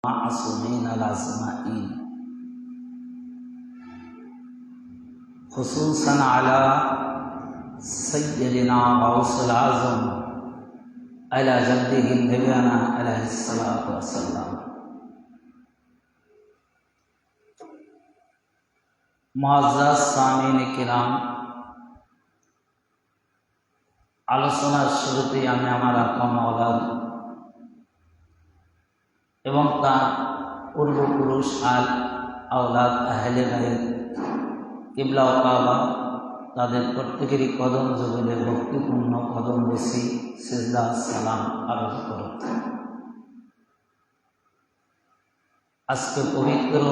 معصومين الأجمعين خصوصا على سيدنا غوث الأعظم على جده نبينا عليه الصلاة والسلام মুআজ্জাজ সামিন কিরাম, আলোচনার শুরুতেই আমি আমার আকা মাওলাদ এবং তার পূর্বপুরুষ আল আওলাদ আহলে বাইত কিবলা ও কাবা তাদের প্রত্যেকেরই কদম জগলে ভক্তিপূর্ণ কদম বেশি সিজদা সালাম আরজ করত। আজকে পবিত্র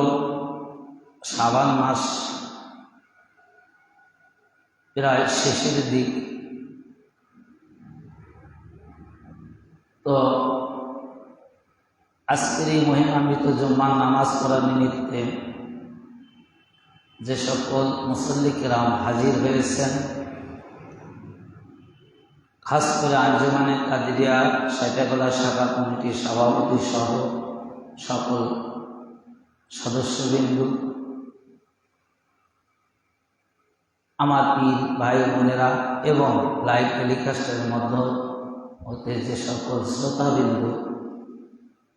শাবান মাস প্রায় শেষের দিক, তো আজকের এই মহিমান্বিত জুম্মার নামাজ পড়ার নিমিত্তে যে সকল মুসল্লি কিরাম হাজির হয়েছেন, খাস করে আঞ্জুমানে কাদেরিয়া সাইটাগোলা শাখা কমিটির সভাপতি সহ সকল সদস্যবৃন্দ, আমার পীর ভাই বোনেরা এবং লাইভ টেলিকাস্টের মধ্যে যে সকল শ্রোতাবিন্দু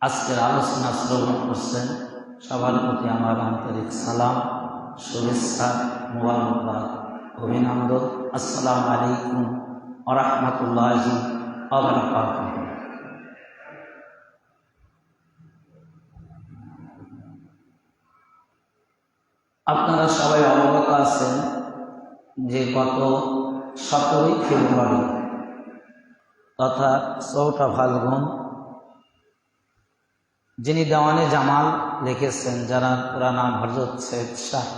আজকের আলোচনা শ্রবণ করছেন, সবার প্রতি আমার আন্তরিক সালাম, শুভেচ্ছা, মুবারকবাদ, অভিনন্দন। আসসালামু আলাইকুম ওয়া রাহমাতুল্লাহি ওয়া বারাকাতুহু। আপনারা সবাই অবগত আছেন যে গত 17 ফেব্রুয়ারি তথা 4 ফাল্গুন যিনি দেওয়ানে জামাল লিখেছেন, যারা পুরা নাম হযরত সৈয়দ শাহ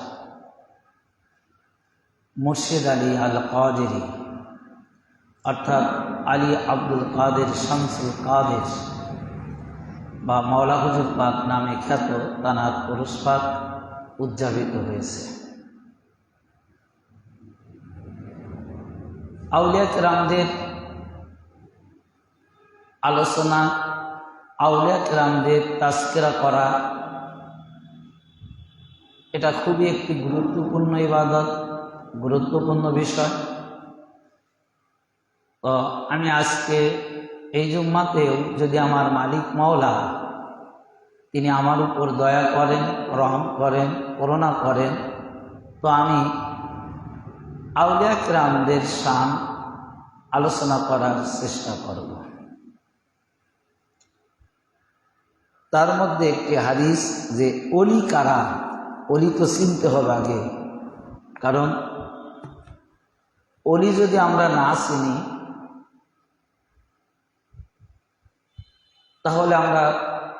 মুর্শিদ আলী আল কাদেরী অর্থাৎ আলী আব্দুল কাদের শামসুল কাদের বা মাওলা হুজুর পাক নামে খ্যাত তানার পুরুষ পাক উদযাপিত হয়েছে। আউলিয়া কেরামদের আলোচনা, আউলিয়া কেরামদের তাজকিরা করা, এটা খুবই একটি গুরুত্বপূর্ণ ইবাদত, গুরুত্বপূর্ণ বিষয়। তো আমি আজকে এই জুম্মাতেও যদি আমার মালিক মাওলা তিনি আমার উপর দয়া করেন, রহম করেন, করুণা করেন, তো আমি আউলিয়া কেরামদের শান আলোচনা করার চেষ্টা করব। তার মধ্যে একটি হাদিস, যে অলি কারা, অলি তো চিনতে হবে আগে, কারণ অলি যদি আমরা না চিনি তাহলে আমরা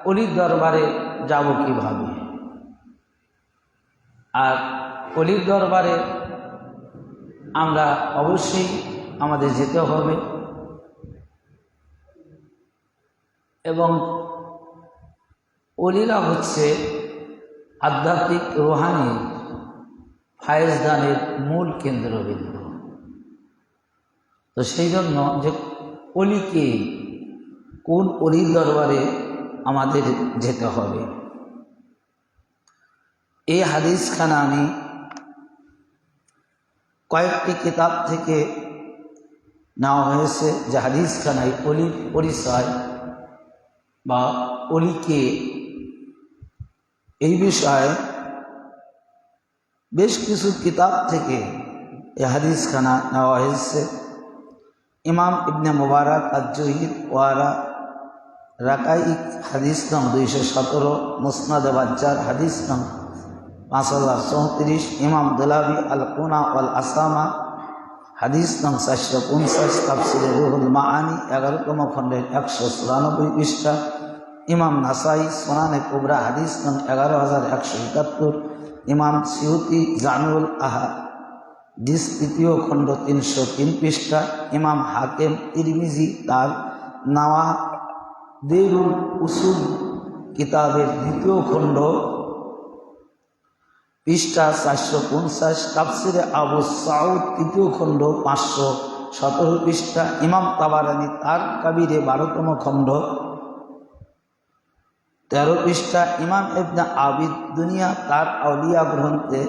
অলির দরবারে যাব কিভাবে? আর অলির দরবারে আমরা অবশ্যই আমাদের যেতে হবে এবং অলিরা হচ্ছে আধ্যাত্মিক রুহানি ফায়েজদানের মূল কেন্দ্রবিন্দু। তো সেই জন্য যে অলিকে, কোন অলির দরবারে আমাদের যেতে হবে, এই হাদিসখানা আমি কয়েকটি কিতাব থেকে নেওয়া হয়েছে, যে হাদিসখানায় অলির পরিচয় বা অলিকে, এই বিষয়ে বেশ কিছু কিতাব থেকে এই হাদিসখানা নেওয়া হয়েছে। ইমাম ইবনে মুবারক আজ-জুহিদ ওয়ারা রাকাইক হাদিস নং 217, মুসনাদ বাজ্জার হাদিস নং 5034, ইমাম দুলাবি আল কুনা ওয়াল আসামা হাদিস নং 450, তাফসিরে রুহুল মাআনি 11তম খণ্ডের 194 পৃষ্ঠা, ইমাম নাসাই সুনানে কুবরা হাদিস নং 11171, ইমাম সিউতি জামিউল আহাদিস 3য় খণ্ড 303 পৃষ্ঠা, ইমাম হাকিম তিরমিজি তার নাওয়াদিরুল উসুল কিতাবের 2য় খণ্ড পৃষ্ঠা 450, তাফসিরে আবু সাউদ 3য় খণ্ড 517 পৃষ্ঠা, ইমাম তাবারানি তার কাবিরে 12তম খণ্ড 13 পৃষ্ঠা ইমাম ইবনে আবিদ দুনিয়া তার আউলিয়া গ্রন্থে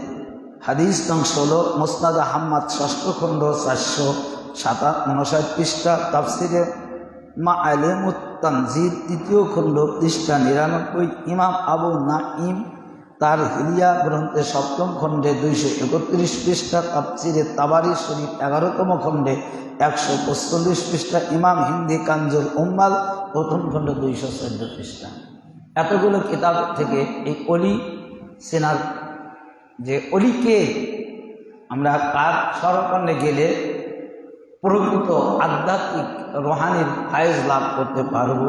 হাদিস নং 16 মুসনাদ আহমদ 6ষ্ঠ খণ্ড 459 পৃষ্ঠা তাফসিরে মাআলিমুত তানজিল 3য় খণ্ড পৃষ্ঠা 99 ইমাম আবু নাঈম তার হিলিয়া গ্রন্থে 7ম খণ্ডে 231 পৃষ্ঠা তাফসিরে তাবারি শরীফ 11তম খণ্ডে 145 পৃষ্ঠা ইমাম হিন্দি কানজুল উম্মাল 1ম খণ্ড 214 পৃষ্ঠা। এতগুলো কিতাব থেকে এই অলি চেনার যে অলিকে আমরা কার শরণে গেলে প্রকৃত আধ্যাত্মিক রোহানির ফায়েজ লাভ করতে পারব,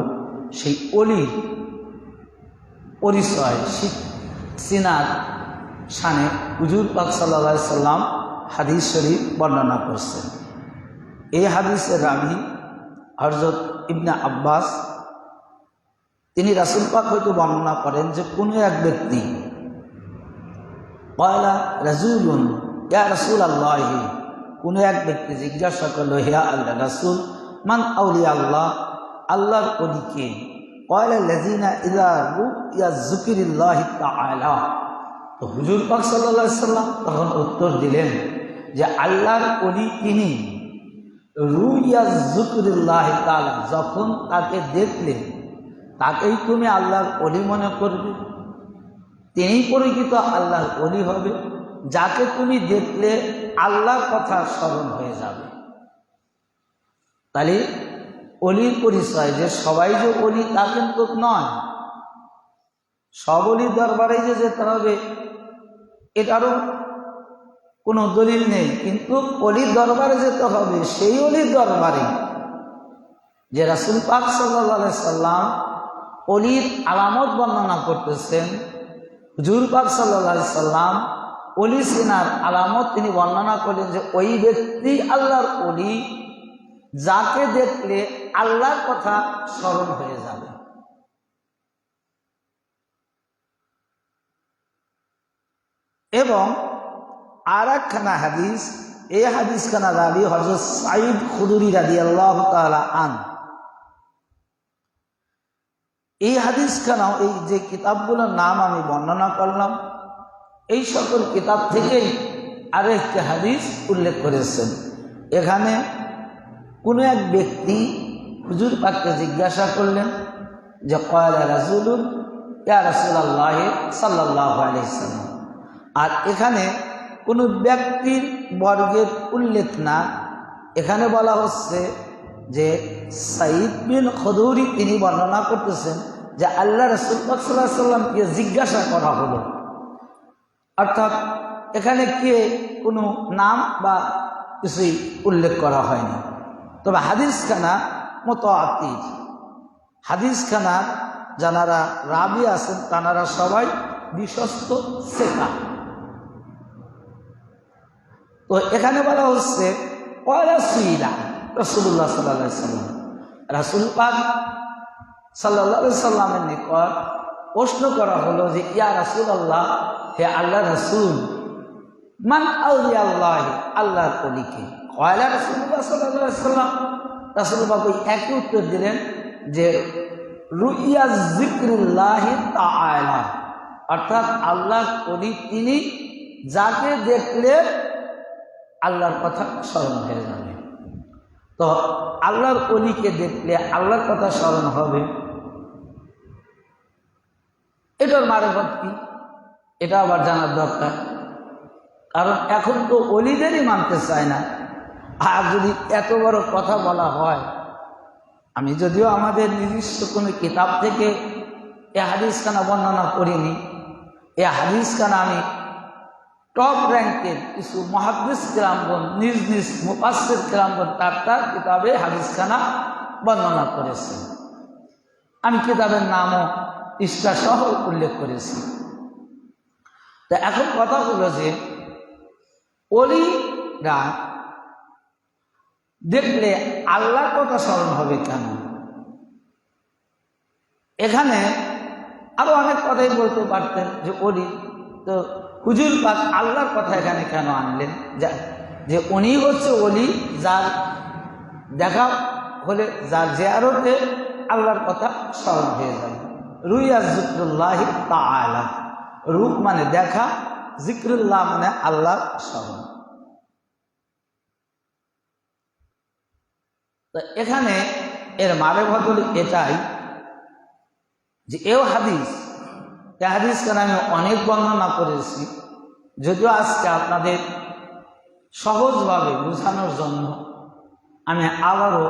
সেই অলির পরিচয় চেনার শানে হুজুর পাক সাল্লাল্লাহু আলাইহি সাল্লাম হাদিস শরীফ বর্ণনা করছেন। এই হাদিসের রাবি হযরত ইবনে আব্বাস, তিনি রাসূল পাক হইতে বর্ণনা করেন যে কোনো এক ব্যক্তি ক্বালা রাজুলুন ইয়া রাসূলুল্লাহ, কোনো এক ব্যক্তি জিজ্ঞাসা করলো হে আল্লাহ রাসূল, মান আউলিয়া আল্লাহ, আল্লাহর ওলি কে? ক্বালা লাযিনা ইযা রুইয়া যিকরিল্লাহি তাআলা। তো হুজুর পাক সাল্লাল্লাহু আলাইহি সাল্লাম তখন উত্তর দিলেন যে আল্লাহর ওলি তিনি রুইয়া যিকরিল্লাহি তাআলা, যখন তাকে দেখলে তাকেই তুমি আল্লাহর ওলি মনে করবে, তিনিই পরিচিত আল্লাহর ওলি হবে, যাকে তুমি দেখলে আল্লাহর কথা স্মরণ হয়ে যাবে। তাহলে অলির পরিচয় যে সবাই যে অলি তা কিন্তু নয়, সব অলির দরবারে যে যেতে হবে এটারও কোনো দলিল নেই, কিন্তু অলির দরবারে যেতে হবে সেই অলির দরবারে যে রাসূল পাক সাল্লাল্লাহু আলাইহি সাল্লাম অলির আলামত বর্ণনা করতেছেন। হুজুর পাক সাল্লাল্লাহু আলাইহি সাল্লাম অলি চেনার আলামত তিনি বর্ণনা করলেন যে ওই ব্যক্তি আল্লাহর অলি, যাকে দেখলে আল্লাহর কথা স্মরণ হয়ে যাবে। এবং আর একখানা হাদিস, এই হাদিসখানা রাবি হযরত সাঈদ খুদরি রাদিয়াল্লাহু তাআলা আনহু। এই হাদিসখানাও এই যে কিতাবগুলোর নাম আমি বর্ণনা করলাম এই সকল কিতাব থেকেই আরেকটি হাদিস উল্লেখ করেছেন। এখানে কোনো এক ব্যক্তি হুজুর পাককে জিজ্ঞাসা করলেন যে ক্বালা রাজুলুন ইয়া রাসূলুল্লাহ সাল্লাল্লাহু আলাইহি সাল্লাম। আর এখানে কোনো ব্যক্তির বর্গের উল্লেখ না, এখানে বলা হচ্ছে যে সাঈদ বিন খুদরি তিনি বর্ণনা করতেছেন যে আল্লাহ রাসূল সাল্লাল্লাহু আলাইহি সাল্লামকে জিজ্ঞাসা করা হলো, অর্থাৎ এখানে কে কোনো নাম বা কিছুই উল্লেখ করা হয়নি। তবে হাদিসখানা মুতাওয়াতির, হাদিসখানার যারা রাবি আছেন তারা সবাই বিশ্বস্ত সেকা। তো এখানে বলা হচ্ছে ক্বালা সুইলা রাসূলুল্লাহ সাল্লাল্লাহু আলাইহি সাল্লাম, রাসূল পাক সাল্লাল্লাহু আলাইহি সাল্লামের নিকট প্রশ্ন করা হলো যে ইয়া রাসূলুল্লাহ, হে আল্লাহ রাসূল, মান আউলিয়া আল্লাহ, আল্লাহর ওলি কে? ক্বালা রাসূলুল্লাহ সাল্লাল্লাহু আলাইহি সাল্লাম, রাসূল পাক ওই একই উত্তর দিলেন যে রুইয়া যিকরুল্লাহি তাআলা, অর্থাৎ আল্লাহর ওলি তিনি যাকে দেখলে আল্লাহর কথা স্মরণ হয়ে যাবে। তো আল্লাহর ওলিকে দেখলে আল্লাহর কথা স্মরণ হবে, এটার মারফত কি এটা আবার জানার দরকার। কারণ এখন তো ওলিদেরই মানতে চায় না। আর যদি এত বড় কথা বলা হয়, আমি যদিও আমাদের নিজস্ব কোনো কিতাব থেকে এ হাদিসখানা বর্ণনা করিনি, এ হাদিসখানা আমি টপ র্যাঙ্কের কিছু মুহাদ্দিস কিরামগণ নিজ নিজ মুফাসসির কিরামগণ তার কিতাবে হাদিসখানা বর্ণনা করেছেন। আমি কিতাবের নামও পৃষ্ঠা সহ উল্লেখ করেছি। তা এখন কথা হলো যে ওলিরা দেখলে আল্লাহর কথা স্মরণ হবে কেন? এখানে আরো অনেক কথাই বলতে পারতেন যে ওলি, তো হুজুর পাক আল্লাহর কথা এখানে কেন আনলেন? যে উনি হচ্ছে ওলি, যার দেখা হলে, যার জিয়ারতে আল্লাহর কথা স্মরণ হয়ে যাবে। রুইয়া জিক্রুল্লাহ তাআলা, রূপ মানে দেখা, জিক্রুল্লাহ মানে আল্লাহর স্মরণ। তো এখানে এর মারেফত হল এটাই যে এও হাদিস, এই হাদিসকে আমি অনেক বর্ণনা করেছি, যদিও আজকে আপনাদের সহজভাবে বোঝানোর জন্য আমি আবারও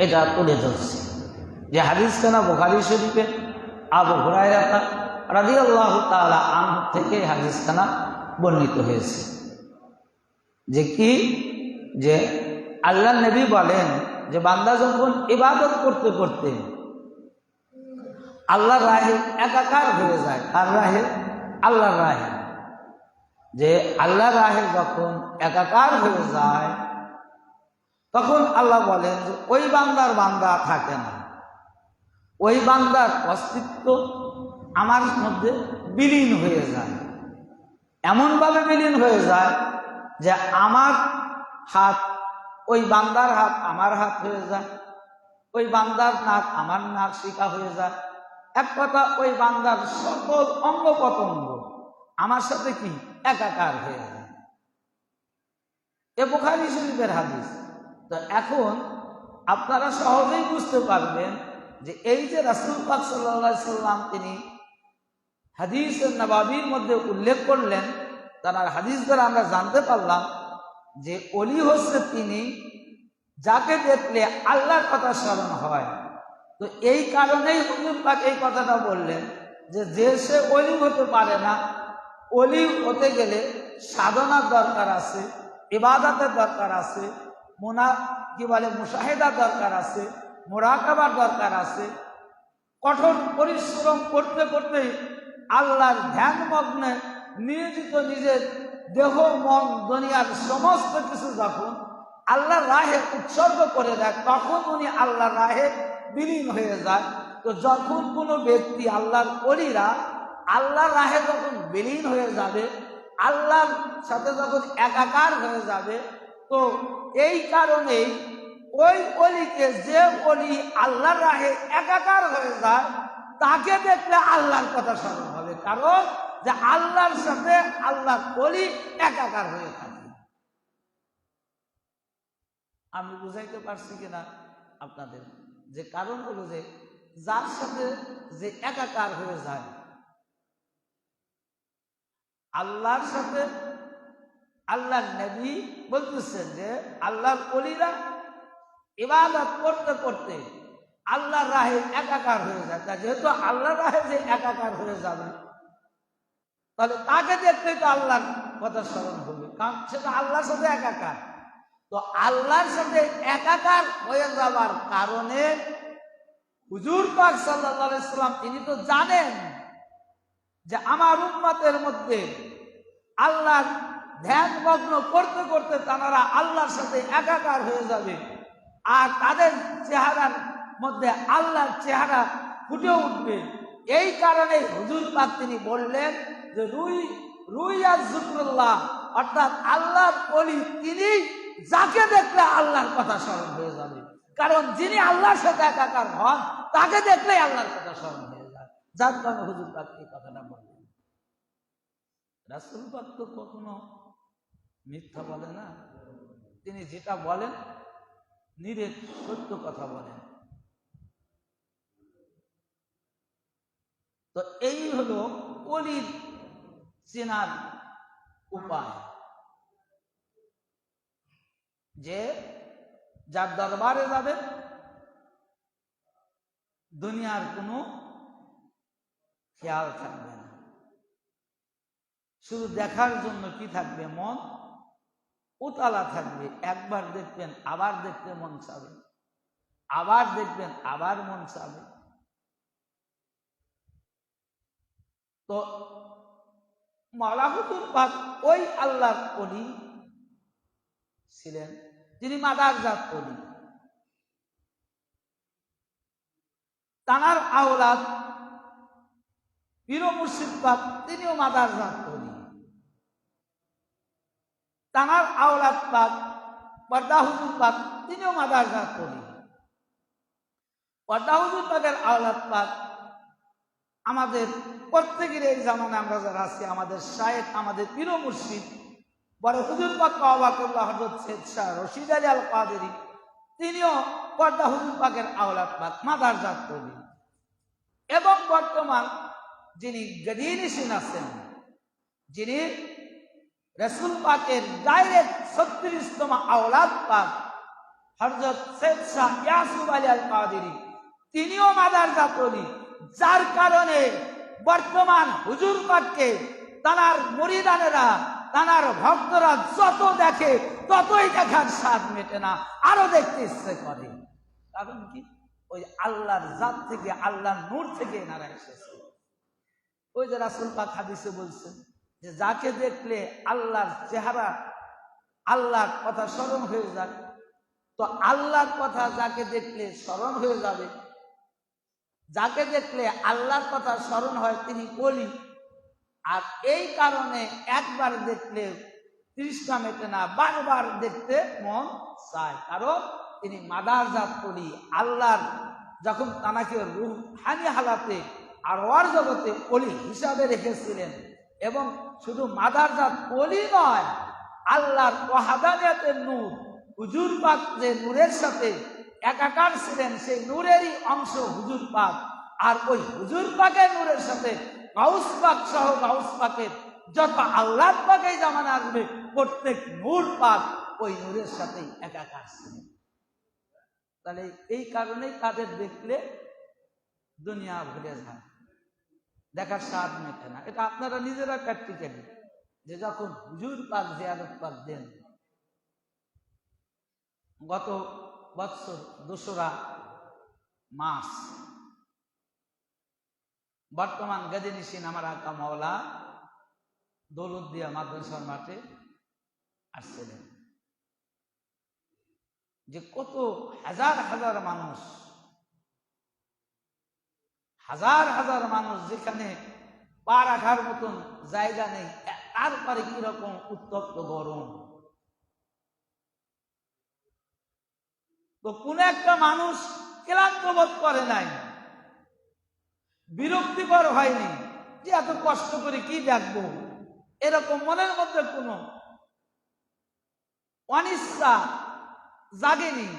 এটা তুলে ধরছি। যে হাদিসখানা বুখারী শরীফে আবু হুরায়রা রাদিয়াল্লাহু তাআলা আনহু থেকে হাদিসখানা বর্ণিত হয়েছে। যে কি, যে আল্লাহ নবী বলেন যে বান্দা যখন ইবাদত করতে করতে আল্লাহর রাহে একাকার হয়ে যায়, কার রাহে? আল্লাহর রাহে। যে আল্লাহর রাহে যখন একাকার হয়ে যায় তখন আল্লাহ বলেন যে ওই বান্দার বান্দা থাকে না, ওই বান্দার অস্তিত্ব আমার মধ্যে বিলীন হয়ে যায়। এমনভাবে বিলীন হয়ে যায় যে আমার হাত ওই বান্দার হাত আমার হাত হয়ে যায়, ওই বান্দার নাক আমার নাক শিকা হয়ে যায়। এক কথা, ওই বান্দার সকল অঙ্গ প্রত্যঙ্গ আমার সাথে কি একাকার হয়ে যায়। এ বুখারী শরীফের হাদিস। তো এখন আপনারা সহজেই বুঝতে পারবেন যে এই যে রাসূল পাক সাল্লাল্লাহু আলাইহি সাল্লাম তিনি হাদিসের নবাবীর মধ্যে উল্লেখ করলেন, তার হাদিস দ্বারা আমরা জানতে পারলাম যে ওলি হচ্ছে তিনি যাকে দেখলে আল্লাহর কথা স্মরণ হয়। তো এই কারণেই হুজুর পাক এই কথাটা বললেন যে সে ওলি হতে পারে না, ওলি হতে গেলে সাধনার দরকার আছে, ইবাদতের দরকার আছে, মুশাহেদার দরকার আছে, মুরাকাবার দরকার আছে। কঠোর পরিশ্রম করতে করতে আল্লাহর ধ্যান মগ্নে নিয়োজিত নিজের দেহ মন দুনিয়ার সমস্ত কিছু যখন আল্লাহর রাহে উৎসর্গ করে দেয় তখন উনি আল্লাহর রাহে বিলীন হয়ে যায়। তো যখন কোনো ব্যক্তি আল্লাহর ওলিরা আল্লাহর রাহে যখন বিলীন হয়ে যাবে, আল্লাহর সাথে যখন একাকার হয়ে যাবে, তো এই কারণেই ওই ওলিকে, যে ওলি আল্লাহর রাহে একাকার হয়ে যায় তাকে দেখলে আল্লাহর কথা স্মরণ হবে, কারণ যে আল্লাহর সাথে আল্লাহর ওলি একাকার হয়ে থাকে। আমি বুঝাইতে পারছি কিনা আপনাদের? যে কারণ হলো যে যার সাথে যে একাকার হয়ে যায়, আল্লাহর সাথে, আল্লাহর নবী বলতেছেন যে আল্লাহর ওলিরা ইবাদত করতে করতে আল্লাহর রাহে একাকার হয়ে যায়। তা যেহেতু আল্লাহর রাহে যে একাকার হয়ে যাবে, তাহলে তাকে দেখতে তো আল্লাহর কথা স্মরণ হবে, কারণ সেটা আল্লাহর সাথে একাকার। তো আল্লাহর সাথে একাকার হয়ে যাওয়ার কারণে হুজুর পাক সাল্লাল্লাহু আলাইহি সাল্লাম তিনি তো জানেন যে আমার উম্মতের মধ্যে আল্লাহর ধ্যান মগ্ন করতে করতে তারা আল্লাহর সাথে একাকার হয়ে যাবে, আর তাদের চেহারার মধ্যে আল্লাহর চেহারা ফুটে উঠবে। এই কারণে হুজুর পাক তিনি বললেন যে রুইয়া জিক্রুল্লাহ, অর্থাৎ আল্লাহর ওলি তিনি যাকে দেখলে আল্লাহর কথা স্মরণ হয়ে যাবে, কারণ যিনি আল্লাহর সাথে একাকার হন তাকে দেখলেই আল্লাহর কথা স্মরণ হয়ে যায়। যার কারণে হুজুর পাক এই কথাটা বললেন। রাসূল পাক তো কখনো মিথ্যা বলে না, তিনি যেটা বলেন নিরেট সত্য কথা বলেন। তো এই হলো ওলির চেনার উপায়, যে যার দরবারে যাবে দুনিয়ার কোনো খেয়াল থাকবে না, শুধু দেখার জন্য কি থাকবে, মন উতালা থাকবে। একবার দেখবেন আবার দেখতে মন চাবে, আবার দেখবেন আবার মন চাবে। তো মাওলা হুজুর পাক ওই আল্লাহর ওলি ছিলেন যিনি মাদারজাত ওলি। তানার আওলাদ পীর মুর্শিদ পাক তিনিও মাদারজাত ওলি। তানার আওলাদ পাক পর্দা হুজুর পাক তিনিও মাদারজাত ওলি। পর্দা হুজুর পাকের আওলাদ পাক আমাদের প্রত্যেকের এই জামানে আমরা যারা আছি, আমাদের শায়েখ, আমাদের পীর মুর্শিদ বড় হুজুর পাক কাওয়াবাতুল্লাহ হযরত সৈয়দ শাহ রশিদ আলী আল কাদেরী, তিনিও পর্দা হুজুর পাকের আওলাদ পাক, মাদারজাত কবি। এবং বর্তমান যিনি গদিনিশিন আছেন, যিনি রাসূল পাকের ডাইরেক্ট 36তম আওলাদ পাক হযরত সৈয়দ শাহ ইয়াসুফ আলী আল কাদেরী, তিনিও মাদারজাত কবি। যার কারণে বর্তমান হুজুর পাককে তানার মুরিদানেরা, তানার ভক্তরা যত দেখে ততই দেখার স্বাদ মেটে না, আরো দেখতে ইচ্ছে করে। কারণ কি? ওই আল্লাহর জাত থেকে, আল্লাহর নূর থেকে এনারা এসেছে। ওই যে রাসূল পাক হাদিসে বলছেন যে যাকে দেখলে আল্লাহর চেহারা, আল্লাহর কথা স্মরণ হয়ে যায়, তো আল্লাহর কথা যাকে দেখলে স্মরণ হয়ে যাবে, যাকে দেখলে আল্লাহর কথা স্মরণ হয় তিনি ওলি। আর এই কারণে একবার দেখলে তৃষ্ণা মেটে না, বারবার দেখতে মন চায়, কারণ তিনি মাদারজাত ওলি। আল্লাহর যখন তানাকে রূহানি হালাতে আর ওয়ার জগতে ওলি হিসাবে রেখেছিলেন, এবং শুধু মাদারজাত ওলি নয়, আল্লাহর ওয়াহাদানিয়াতের নূর, হুজুর পাক যে নূরের সাথে একাকার ছিলেন, সেই নূরেরই অংশ হুজুর পাক। আর ওই হুজুর পাকের নূরের সাথে গাউস পাক সহ গাউস পাকের যত আল্লাহ পাকে জামানা আসবে, প্রত্যেক নূর পাক ওই নূরের সাথে একাকার ছিলেন। তাহলে এই কারণেই তাদের দেখলে দুনিয়া ভুলে যায়, দেখার স্বাদ মেটে না। এটা আপনারা নিজেরা প্র্যাকটিক্যালি, যে যখন হুজুর পাক জিয়ারত পাক দেন, গত বছর 2রা মার্চ বর্তমান গদিনিশিন আমার আকা মাওলা দৌলতদিয়া মাদ্রাসার মাঠে আসছিলেন, যে কত হাজার হাজার মানুষ, হাজার হাজার মানুষ, যেখানে পা রাখার মতন জায়গা নেই, তারপরে কিরকম উত্তপ্ত গরম। তো কোন একটা মানুষ ক্লান্ত বোধ করে নাই, বিরক্তিকর হয়নি যে এত কষ্ট করে কি দেখবো, এরকম মনের মধ্যে কোনো অনিচ্ছা জাগেনি।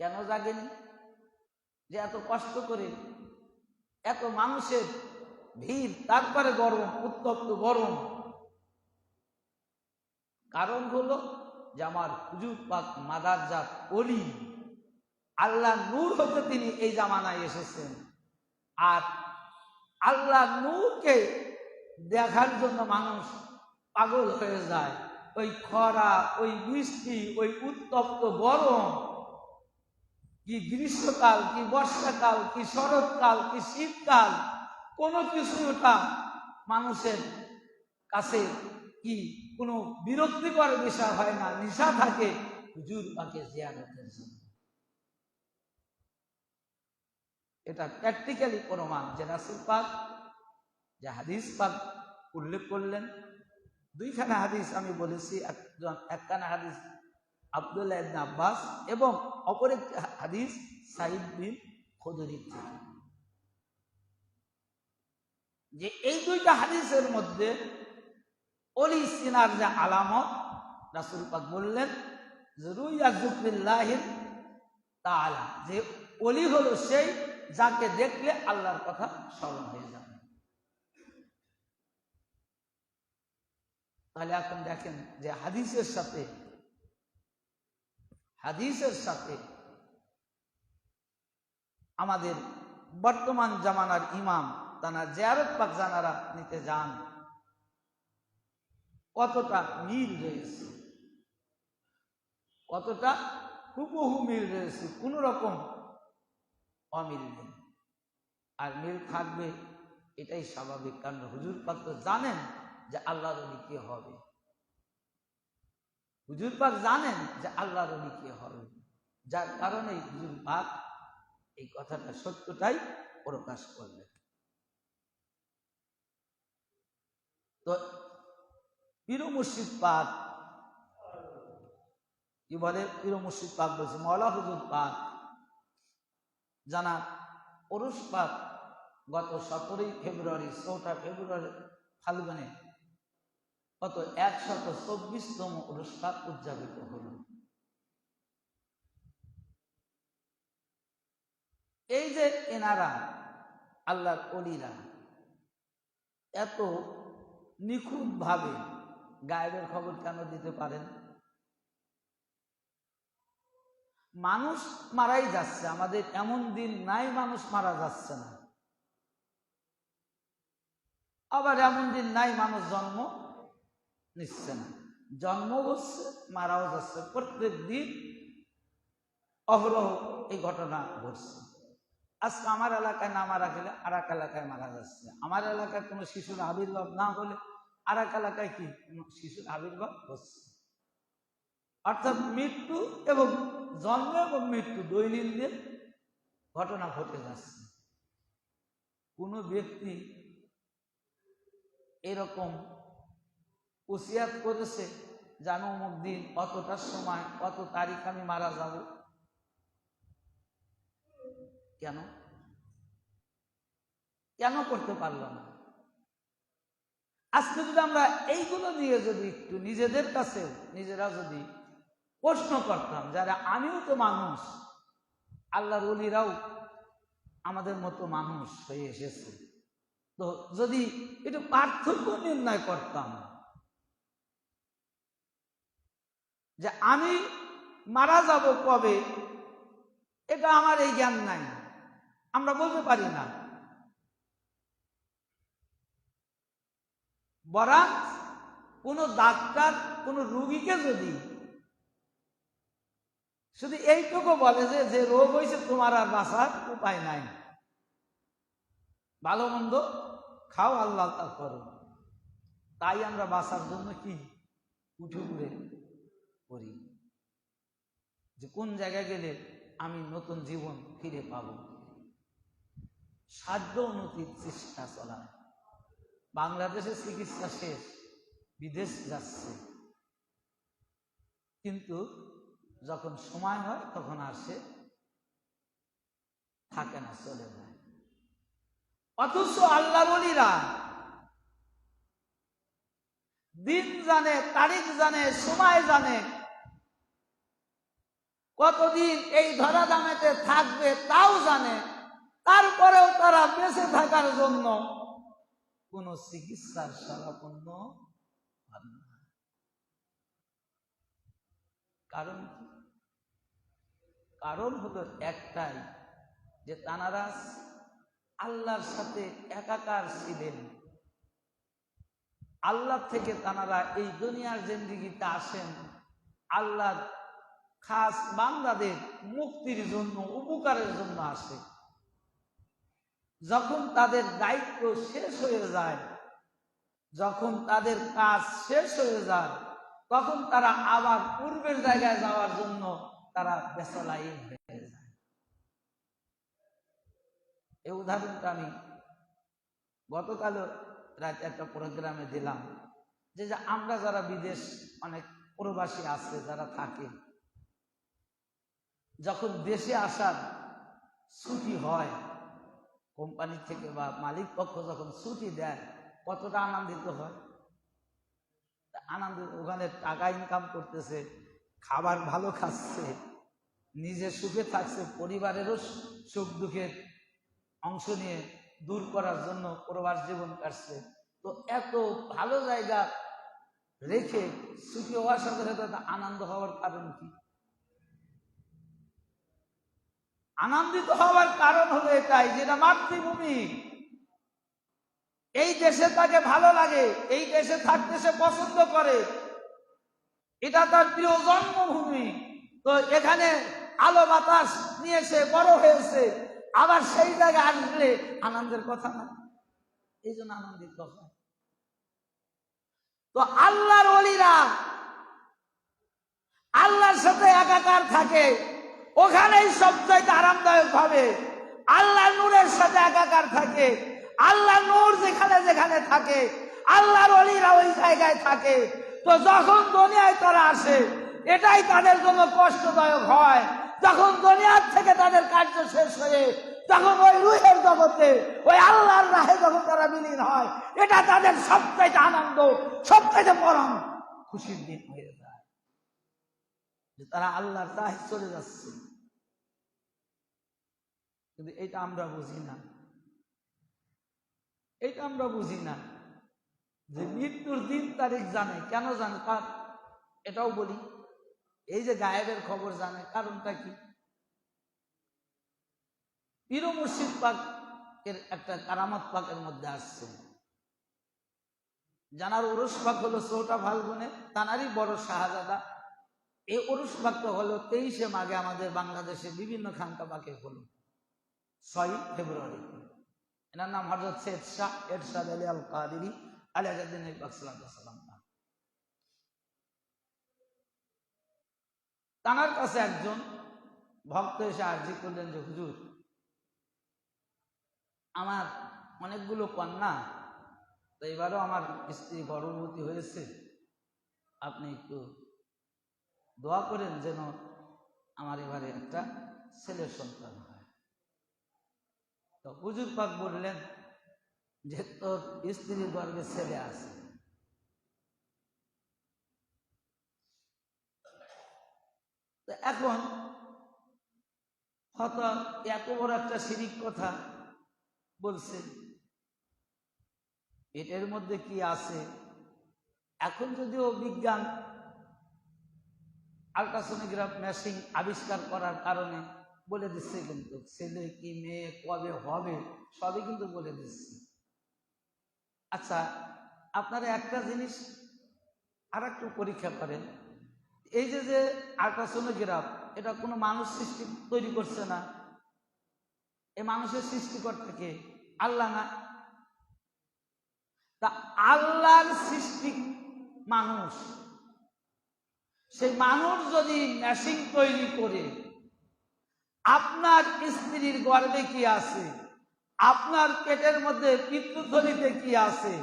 কেন জাগেনি? যে এত কষ্ট করে, এত মানুষের ভিড়, তারপরে গরম, উত্তপ্ত গরম। কারণ হলো যে আমার হুজুর পাক মাদারজাত ওলি, আল্লাহ নূর হতে তিনি এই জামানায় এসেছেন। আর আল্লাহ নূরকে দেখার জন্য মানুষ পাগল হয়ে যায়। ওই খরা, ওই বৃষ্টি, ওই উত্তপ্ত গরম, কি গ্রীষ্মকাল, কি বর্ষাকাল, কি শরৎকাল, কি শীতকাল, কোনো কিছু ওটা মানুষের কাছে কি কোনো বিরক্তিকর বিষয় হয় না, নিশা থাকে হুজুর পাকে জিয়ারতের জন্য। এটা প্র্যাকটিক্যালি প্রমাণ যে রাসূল পাক যে হাদিস পাক উল্লেখ করলেন, দুইখানা হাদিস আমি বলেছি, একখানা হাদিস আব্দুল্লাহ ইবনে আব্বাস এবং অপর একটি হাদিস সাঈদ বিন খুদরি থেকে, যে এই দুইটা হাদিসের মধ্যে ওলি সিনার যে আলামত রাসূল পাক বললেন যে রুইয়া যিকরিল্লাহি তাআলা, যে ওলি হলো সেই যাকে দেখলে আল্লাহর কথা স্মরণ হয়ে যাবে। তাহলে এখন দেখেন যে হাদিসের সাথে আমাদের বর্তমান জামানার ইমাম তারা জিয়ারত পাক জানারা নিতে যান, কতটা মিল রয়েছে, কতটা হুবহু মিল রয়েছে, কোন রকম অমিল নেই। আর মিল থাকবে এটাই স্বাভাবিক, কারণ হুজুর পাক তো জানেন যে আল্লাহর ওলি কে হবে, হুজুর পাক জানেন যে আল্লাহর ওলি কে হবে, যার কারণে হুজুর পাক এই কথাটা সত্যটাই প্রকাশ করলেন। তো পীর মুর্শিদ পাক কি বলে? পীর মুর্শিদ পাক বলছে, মাওলা হুজুর পাক জানা পুরুষ পাক গত 17 ফেব্রুয়ারি 4টা ফেব্রুয়ারি ফাল্গুনে কত 124তম অনুষ্ঠান উদযাপিত হল। এই যে এনারা আল্লাহর ওলিরা এত নিখুঁত ভাবে গায়েবের খবর কেন দিতে পারেন? মানুষ মারাই যাচ্ছে, আমাদের এমন দিন নাই মানুষ মারা যাচ্ছে না, আবার এমন দিন নাই মানুষ জন্ম নিচ্ছে না, জন্ম হচ্ছে মারাও যাচ্ছে, প্রত্যেক দিন অহরহ এই ঘটনা ঘটছে। আজকে আমার এলাকায় না মারা গেলে আর এক এলাকায় মারা যাচ্ছে, আমার এলাকায় কোনো শিশুর আবির্ভাব না হলে আর এক এলাকায় কি শিশুর আবির্ভাব হচ্ছে। অর্থাৎ মৃত্যু এবং জন্ম এবং মৃত্যু দৈনন্দিন ঘটনা ঘটে যাচ্ছে। কোনো ব্যক্তি এরকম ওসিয়াত করেছে জানো অমুক দিন অতটার সময় অত তারিখ আমি মারা যাব? কেন কেন করতে পারলো না? আজকে যদি আমরা এইগুলো নিয়ে যদি একটু নিজেদের কাছে নিজেরা যদি প্রশ্ন করতাম, যারা আমিও তো মানুষ, আল্লাহর ওলিরাও আমাদের মতো মানুষ হয়ে এসেছে, তো যদি একটু পার্থক্য নির্ণয় করতাম যে আমি মারা যাব কবে, এটা আমার এই জ্ঞান নাই, আমরা বলতে পারি না। বরং কোন ডাক্তার কোন রোগীকে যদি শুধু এইটুকু বলে যে রোগ হয়েছে তোমার আর বাঁচার উপায় নাই, ভালো মন্দ খাও আল্লাহ করো, তাই আমরা বাঁচার জন্য কি উঠে উঠে করি যে কোন জায়গায় গেলে আমি নতুন জীবন ফিরে পাব, সাধ্য উন্নতির চেষ্টা চলা। বাংলাদেশের চিকিৎসা শেষ, বিদেশ যাচ্ছে, কিন্তু যখন সময় হয় তখন আর সে থাকে না, চলে যায়। অথচ আল্লাহর ওলিরা দিন জানে, তারিখ জানে, সময় জানে, কতদিন এই ধরা দামেতে থাকবে তাও জানে, তারপরেও তারা বেঁচে থাকার জন্য কোন চিকিৎসার শরণাপন্ন হন না। কারণ কি? কারণ হলো একটাই, যে তানারা আল্লাহর সাথে একাকার ছিলেন। আল্লাহ থেকে তানারা এই দুনিয়ার জিন্দেগিতে আসেন আল্লাহ খাস বান্দাদের মুক্তির জন্য, উপকারের জন্য আসে। যখন তাদের দায়িত্ব শেষ হয়ে যায়, যখন তাদের কাজ শেষ হয়ে যায়, তখন তারা আবার পূর্বের জায়গায় যাওয়ার জন্য তারা বেসালাইন হয়ে যায়। এই উদাহরণটা আমি গতকাল রাত একটা প্রোগ্রামে দিলাম, যে আমরা যারা বিদেশ অনেক প্রবাসী আছে যারা থাকে, যখন দেশে আসার ছুটি হয় কোম্পানি থেকে বা মালিক পক্ষ যখন ছুটি দেয়, কতটা আনন্দিত হয়। আনন্দিত, ওখানে টাকা ইনকাম করতেছে, খাবার ভালো খাচ্ছে, নিজে সুখে থাকছে, পরিবারেরও সুখ দুঃখের অংশ নিয়ে দূর করার জন্য প্রবাস জীবন কাটছে। তো এত ভালো জায়গা রেখে সুখী হওয়ার সাথে সাথে আনন্দ হওয়ার কারণ কি? আনন্দিত হওয়ার কারণ হলো এটাই, যেটা মাতৃভূমি, এই দেশে তাকে ভালো লাগে, এই দেশে থাকতে সে পছন্দ করে, এটা তার প্রিয় জন্মভূমি। তো এখানে আলো বাতাস নিয়ে সে বড় হয়েছে, আবার সেই জায়গায় আসলে আনন্দের কথা না, এই জন্য আনন্দিত হয়। তো আল্লাহর ওলিরা আল্লাহর সাথে একাকার থাকে, ওখানেই সবচাইতে আরামদায়ক ভাবে আল্লাহ নূরের সাথে একাকার থাকে। আল্লাহ নূর যেখানে যেখানে থাকে, আল্লাহর ওলিরা ওই জায়গায় থাকে। তো যখন দুনিয়ায় তারা আসে, এটাই তাদের জন্য কষ্টদায়ক হয়। যখন দুনিয়ার থেকে তাদের কার্য শেষ হয়ে তখন ওই রুহের জগতে ওই আল্লাহর রাহে যখন তারা বিলীন হয়, এটা তাদের সবচাইতে আনন্দ, সবচাইতে পরম খুশির দিন হয়ে যায় যে তারা আল্লাহর রাহে চলে যাচ্ছে। কিন্তু এটা আমরা বুঝি না, এটা আমরা বুঝি না যে মৃত্যুর দিন তারিখ জানে। কেন জানে? তার এটাও বলি, এই যে গায়েবের খবর জানে, কারণটা কি? পীর মুর্শিদ পাকের একটা কারামত পাকের মধ্যে আসছে। জানার উরুস পাক হলো 14 ফাল্গুনে, তানারই বড় শাহজাদা। এই উরুস পাকটা হলো 23শে মাঘে আমাদের বাংলাদেশে বিভিন্ন খানকা পাকে হলো 6 ফেব্রুয়ারি। এনার নাম হযরত সৈয়দ শাহ এরশাদ আলী আল কাদেরী আলাইহিদ্দিন পাক সাল্লাল্লাহু আলাইহি ওয়াসাল্লাম। তানার কাছে একজন ভক্ত এসে আরজি করলেন যে হুজুর, আমার অনেকগুলো কন্যা, তো এবারও আমার স্ত্রী গর্ভবতী হয়েছে, আপনি একটু দোয়া করেন যেন আমার এবারে একটা ছেলের সন্তান হয়। তো হুজুর পাক বললেন যে তোর স্ত্রীর গর্ভে ছেলে আছে। তো এখন হয়তো এত বড় একটা শিরিক কথা বলছে, এটার মধ্যে কি আছে? এখন যদিও বিজ্ঞান আল্ট্রাসোনোগ্রাফ মেশিন আবিষ্কার করার কারণে বলে দিচ্ছে, কিন্তু ছেলে কি মেয়ে কবে হবে সবই কিন্তু বলে দিচ্ছে। আচ্ছা, আপনারা একটা জিনিস আর একটু পরীক্ষা করেন, এই যে আল্ট্রাসোনোগ্রাফ, এটা কোনো মানুষ সৃষ্টি তৈরি করছে না। এই মানুষের সৃষ্টিকর্তা কে? আল্লাহ না? তা আল্লাহর সৃষ্টি মানুষ, সেই মানুষ যদি মেশিন তৈরি করে, আপনার স্ত্রীর গর্ভে কি আছে, আপনার পেটের মধ্যে পিত্তথলিতে কি আছে,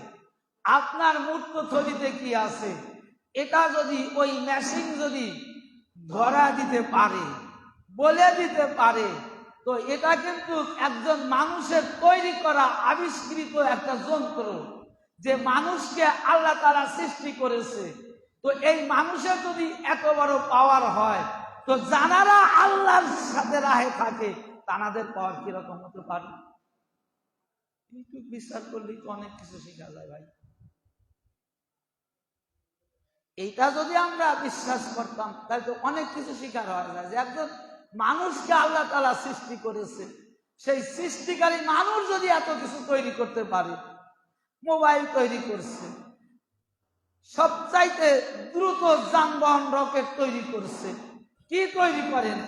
আপনার মূত্রথলিতে কি আছে, এটা যদি ওই মেশিন যদি ধরা দিতে পারে, বলে দিতে পারে, তো এটা কিন্তু একজন মানুষের তৈরি করা আবিষ্কৃত একটা যন্ত্র, যে মানুষকে আল্লাহ তাআলা সৃষ্টি করেছে। তো এই মানুষের যদি এত বড় পাওয়ার হয়, তো যারা আল্লাহর সাথে রাহে থাকে তাদের পাওয়ার কিরকম হতে পারে? একটু বিশ্বাস করলেই তো অনেক কিছু শেখা যায় ভাই। এইটা যদি আমরা বিশ্বাস করতাম তাহলে তো অনেক কিছু শিকার হওয়া যায়, যে একজন মানুষকে আল্লাহ তাআলা সৃষ্টি করেছে, সেই সৃষ্টিকারী মানুষ যদি এত কিছু তৈরি করতে পারে, মোবাইল তৈরি করছে, সবচাইতে দ্রুত যানবাহন রকেট তৈরি করছে, কি তৈরি করেন?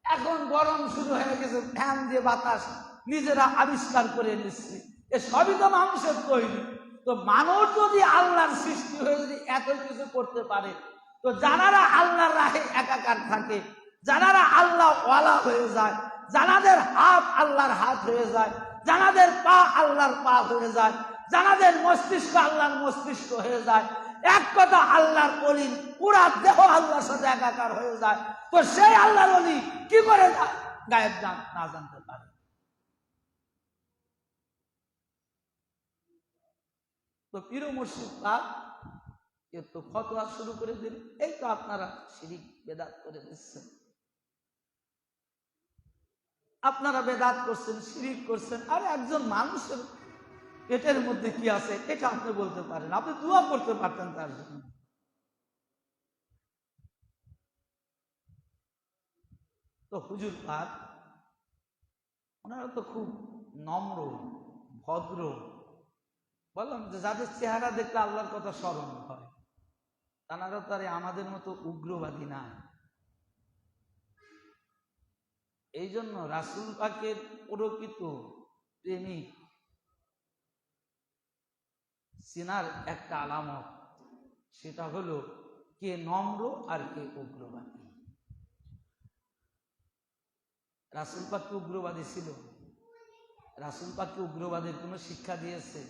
এখন গরম শুরু হয়ে গেছে, ফ্যান দিয়ে বাতাস নিজেরা আবিষ্কার করে নিচ্ছে, এ সবই তো মানুষের তৈরি। তো মানুষ যদি আল্লাহর সৃষ্টি হয়ে যদি এত কিছু করতে পারে, তো যারা আল্লাহর রাহে একাকার থাকে, যারা আল্লাহ ওয়ালা হয়ে যায়, যাদের হাত আল্লাহর হাত হয়ে যায়, যাদের পা আল্লাহর পা হয়ে যায়, যাদের মস্তিষ্ক আল্লাহর মস্তিষ্ক হয়ে যায়, এক কথা আল্লাহর ওলি পুরা দেহ আল্লাহর সাথে একাকার হয়ে যায়, তো সেই আল্লাহর ওলি কি করে গায়েব না জানতে পারে? তো পীর মুর্শিদ পাক তো ফতোয়া শুরু করে দিন, এই তো আপনারা শিরিক বেদাত করে দিচ্ছেন, আপনারা বেদাত করছেন, শিরিক করছেন। আর একজন মানুষের পেটের মধ্যে কি আছে এটা আপনি বলতে পারেন, আপনি দোয়া করতে পারতেন তার জন্য। তো হুজুর পাক ওনারা তো খুব নম্র ভদ্র, বললাম যে যাদের চেহারা দেখলে আল্লাহর কথা স্মরণ হয়, তারা তো আর আমাদের মতো উগ্রবাদী না। এই জন্য রাসূল পাকের প্রকৃত প্রেমিক সিনার একটা আলামত, সেটা হলো কে নম্র আর কে উগ্রবাদী। রাসূল পাক কি উগ্রবাদী ছিল? রাসূল পাক কি উগ্রবাদের কোনো শিক্ষা দিয়েছে?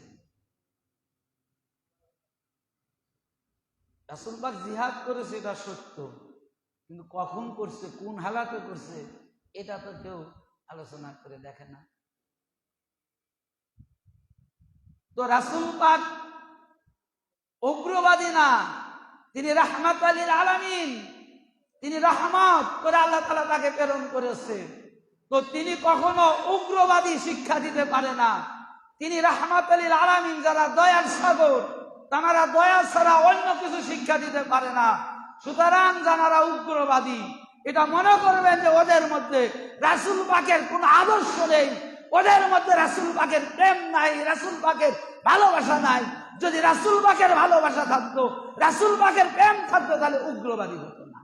রাসূল পাক জিহাদ করেছে, এটা সত্য, কিন্তু কখন করছে, কোন হালাতে করছে, এটা তো কেউ আলোচনা করে দেখে না? তো রাসূল পাক উগ্রবাদী না, তিনি রাহমাতুল লিল আলামিন, তিনি রহমত করে আল্লাহ তাআলা তাকে প্রেরণ করেছে। তো তিনি কখনো উগ্রবাদী শিক্ষা দিতে পারে না। তিনি রাহমাতুল লিল আলামিন, যারা দয়ার সাগর, তারা দয়া ছাড়া অন্য কিছু শিক্ষা দিতে পারে না। সুতরাং যারা উগ্রবাদী, এটা মনে করবেন যে ওদের মধ্যে রাসূল পাকের কোনো আদর্শ নেই, ওদের মধ্যে রাসূল পাকের প্রেম নাই, রাসূল পাকের ভালোবাসা নাই। যদি রাসূল পাকের ভালোবাসা থাকতো, রাসূল পাকের প্রেম থাকতো, তাহলে উগ্রবাদী হতো না,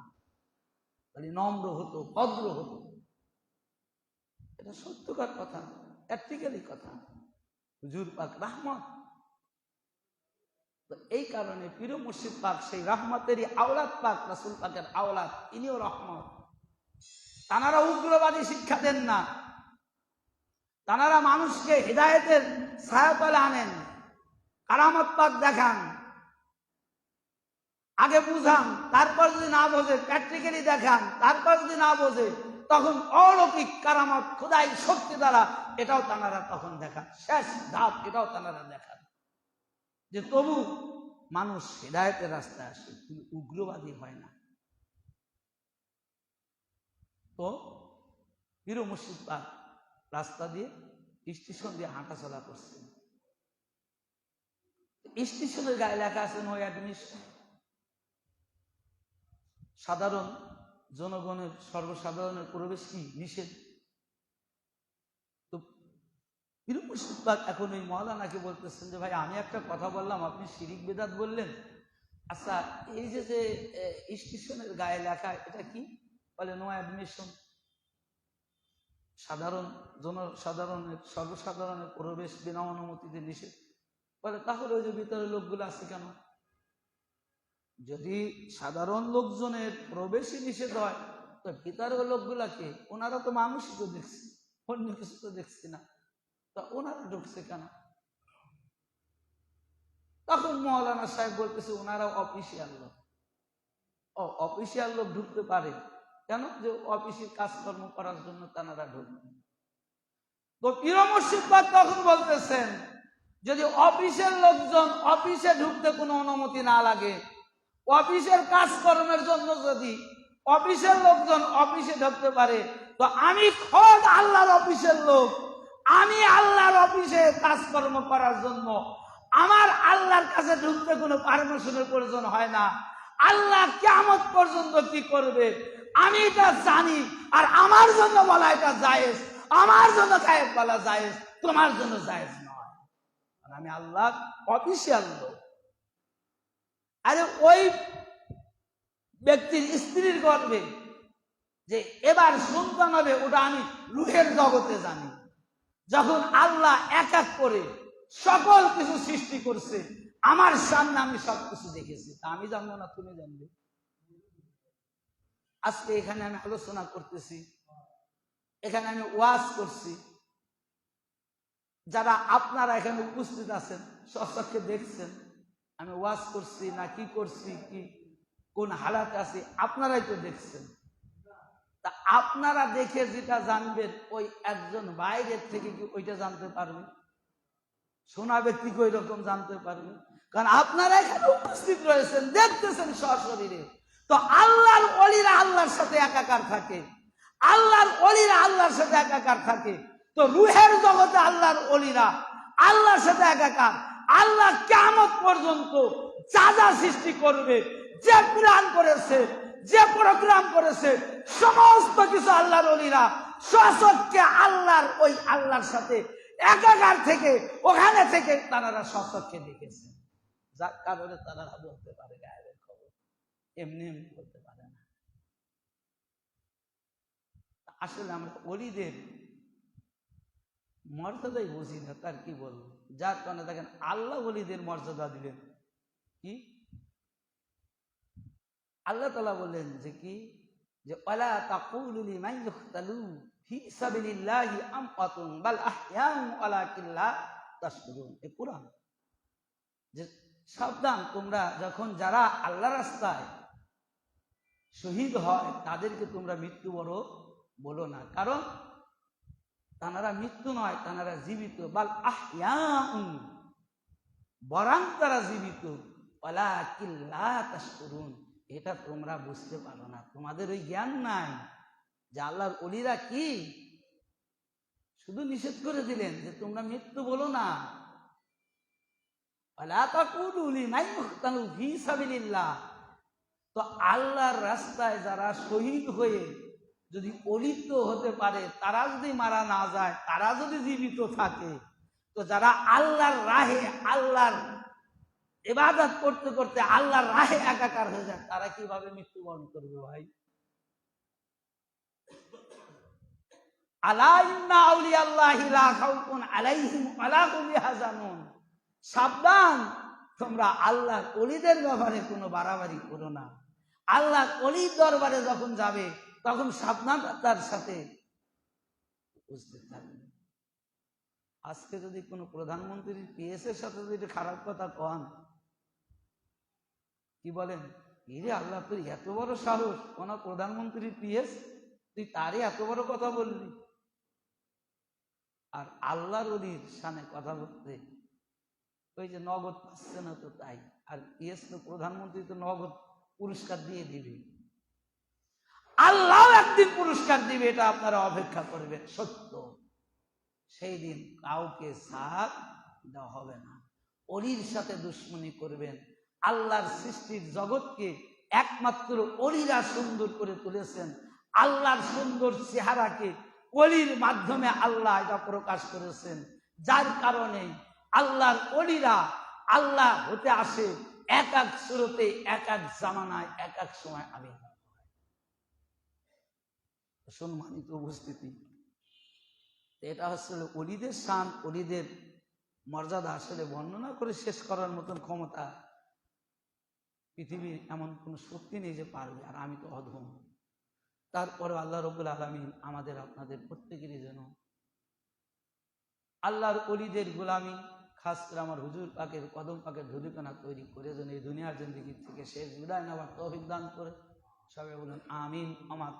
তাহলে নম্র হতো, ভদ্র হতো। এটা সত্যকার কথা, প্র্যাকটিক্যালি কথা। হুজুর পাক রহমত। তো এই কারণে পীর মুর্শিদ পাক সেই রহমতেরই আওলাদ পাক, রাসূল পাকের আওলাদ, ইনিও রহমত। তানারা উগ্রবাদী শিক্ষা দেন না, তানারা মানুষকে হিদায়াতের ছায়াতলে আনেন, কারামত পাক দেখান, আগে বুঝান, তারপর যদি না বোঝে প্র্যাকটিক্যালি দেখান, তারপর যদি না বোঝে তখন অলৌকিক কারামত, খোদাই শক্তি দ্বারা, এটাও তানারা তখন দেখান। শেষ ধাপ এটাও তানারা দেখান যে তবু মানুষ হিদায়াতের রাস্তায় আসে, কিন্তু উগ্রবাদী হয় না। তো পীর মুর্শিদ পাক রাস্তা দিয়ে, স্টেশন দিয়ে হাঁটাচলা করছেন। স্টেশনের গায়ে লেখা আছে নো অ্যাডমিশন, সাধারণ জনগণের, সর্বসাধারণের প্রবেশ কি নিষেধ। তো পীর মুর্শিদ পাক এখন ওই মাওলানাকে বলতেছেন যে ভাই, আমি একটা কথা বললাম, আপনি শিরিক বেদাত বললেন, আচ্ছা এই যে যে স্টেশনের গায়ে লেখা, এটা কি? বলে নো অ্যাডমিশন, সাধারণ জনসাধারণের, সর্বসাধারণের প্রবেশ বিনা অনুমতিতে নিষেধ। বলে তাহলে ওই যে ভিতরে লোকগুলো আছে কেন? যদি সাধারণ লোকজনের প্রবেশই নিষেধ হয়, তো ভিতরের লোকগুলাকে, ওনারা তো মানুষই তো দেখছি, অন্য কিছু তো দেখছি না, তা ওনারা ঢুকছে কেন? তখন মাওলানা সাহেব বলতেছে ওনারা অফিসিয়াল লোক। ও অফিসিয়াল লোক ঢুকতে পারে কেন? যে অফিসের কাজকর্ম করার জন্য তারা ঢুকবে। তো পীর মুর্শিদ পাক তখন বলতেছেন, যদি অফিসের লোকজন অফিসে ঢুকতে কোনো অনুমতি না লাগে, অফিসের কাজকর্মের জন্য যদি অফিসের লোকজন অফিসে ঢুকতে পারে, তো আমি খোদ আল্লাহর অফিসের লোক, আমি আল্লাহর অফিসে কাজকর্ম করার জন্য আমার আল্লাহর কাছে ঢুকতে কোনো পারমিশনের প্রয়োজন হয় না। আল্লাহ কিয়ামত পর্যন্ত কি করবে আমি এটা জানি, আর আমার জন্য বলা এটা জায়েজ, আমার জন্য গায়েব বলা জায়েজ, তোমার জন্য জায়েজ নয়। আমি আল্লাহ অফিসিয়াল লোক। আরে ওই ব্যক্তির স্ত্রীর গর্ভে যে এবার সন্তান হবে, ওটা আমি রূহের জগতে জানি। যখন আল্লাহ এক এক করে সকল কিছু সৃষ্টি করছে, আমার সামনে আমি সবকিছু দেখেছি, তা আমি জানবো না তুমি জানবে? আজকে এখানে আমি আলোচনা করতেছি, এখানে আমি ওয়াজ করছি, যারা আপনারা এখানে উপস্থিত আছেন, সচক্ষে দেখছেন আমি ওয়াজ করছি না কি করছি, কি কোন হালাতে আছি, আপনারাই তো দেখছেন। তা আপনারা দেখে যেটা জানবেন, ওই একজন বাইরের থেকে কি ওইটা জানতে পারবে? শোনা ব্যক্তি কি ওই রকম জানতে পারবে? কারণ আপনারা এখানে উপস্থিত রয়েছেন, দেখতেছেন সশরীরে। তো আল্লাহর ওলিরা আল্লাহর সাথে একাকার থাকে, আল্লাহর ওলিরা আল্লাহর সাথে একাকার থাকে। তো রূহের জগতে আল্লাহর ওলিরা আল্লাহর সাথে একাকার। আল্লাহ কিয়ামত পর্যন্ত যা যা সৃষ্টি করবে, যে প্ল্যান করেছে, যে প্রোগ্রাম করেছে, সমস্ত কিছু আল্লাহর ওলিরা স্বচক্ষে আল্লাহর ওই আল্লাহর সাথে একাকার থেকে, ওখানে থেকে তারা স্বচক্ষে দেখেছে, যার কারণে তারা বলতে পারে গায়েবের খবর, এমনি এমনি বলতে পারে না। আসলে আমরা ওলিদের মর্যাদাই বুঝি না, তার কি বলবো। যার কারণে দেখেন আল্লাহ ওলিদের মর্যাদা দিলেন কি, আল্লাহ তাআলা বললেন যে কি, যে ওয়ালা তাকুলু লিমান ইউকতালু ফি সাবিলিল্লাহি আমওয়াতুন বাল আহয়াউন ওয়ালাকিন লা তাশকুরুন। এই কুরআন যে সাবধান, তোমরা যখন যারা আল্লাহর রাস্তায় শহীদ হয় তাদেরকে তোমরা মৃত্যু বড় বলো না, কারণ তানারা মৃত্যু নয়, তানারা জীবিত। বাল আহইয়াউন, বরং তারা জীবিত। ওয়ালাকিন লা তাশকুরুন, এটা তোমরা বুঝতে পারো না, তোমাদের ওই জ্ঞান নাই যে আল্লাহর ওলিরা কি। শুধু নিষেধ করে দিলেন যে তোমরা মৃত্যু বলো না। ওয়ালা তাকুলু লিমান ইউকতালু ফী সাবিলিল্লাহ, তো আল্লাহর রাস্তায় যারা শহীদ হয়ে যদি অলিপ্ত হতে পারে, তারা যদি মারা না যায়, তারা যদি জীবিত থাকে, তো যারা আল্লাহর রাহে, আল্লাহর ইবাদত করতে করতে আল্লাহর রাহে একাকার হয়ে যায়, তারা কিভাবে মৃত্যুবরণ করবে ভাই? আলা ইন্না আউলিয়াল্লাহি লা খাউফুন আলাইহিম ওয়ালা হুম ইয়াহজানুন, সাবধান, তোমরা আল্লাহর ওলিদের ব্যাপারে কোনো বাড়াবাড়ি করো না। আল্লাহর ওলির দরবারে যখন যাবে তখন সাবধানতার সাথে উপস্থিত থাকবে। আজকে যদি কোনো প্রধানমন্ত্রীর পিএস এর সাথে যদি খারাপ কথা কন, কি বলেন, এরে আল্লাহ তোর এত বড় সাহস, কোন প্রধানমন্ত্রীর পিএস, তুই তারই এত বড় কথা বললি। আর আল্লাহর ওলির সামনে কথা বলতে ওই যে নগদ পাচ্ছে না, তো তাই। আর পিএস তো, প্রধানমন্ত্রী তো নগদ পুরস্কার দিয়ে দিবে, আল্লাহ একদিন পুরস্কার দিবে, এটা আপনারা অপেক্ষা করবেন। সত্য, সেই দিন কাউকে সাথ দেওয়া হবে না। অলির সাথে দুশ্মনী করবেন। আল্লাহর সৃষ্টির জগৎকে একমাত্র অলিরা সুন্দর করে তুলেছেন। আল্লাহর সুন্দর চেহারাকে অলির মাধ্যমে আল্লাহ এটা প্রকাশ করেছেন, যার কারণে আল্লাহর অলিরা আল্লাহ হতে আসে এক এক সুরতে, এক এক জামানায়, এক এক সময় আবির্ভাব হয়। সম্মানিত উপস্থিতি, এটা আসলে অলিদের শান, অলিদের মর্যাদা আসলে বর্ণনা করে শেষ করার মতন ক্ষমতা পৃথিবীর এমন কোন শক্তি নেই যে পারবে। আর আমি তো অধম। তারপরে আল্লাহ রাব্বুল আলামিন আমাদের আপনাদের প্রত্যেকেরই যেন আল্লাহর অলিদের গোলামি, খাস করে আমার হুজুর পাকের কদম পাকের ধুলিকণা তৈরি করে যেন এই দুনিয়ার জিন্দেগি থেকে শেষ বিদায় নেওয়ার তৌফিক দান করে। সবাই বলুন আমিন। আমার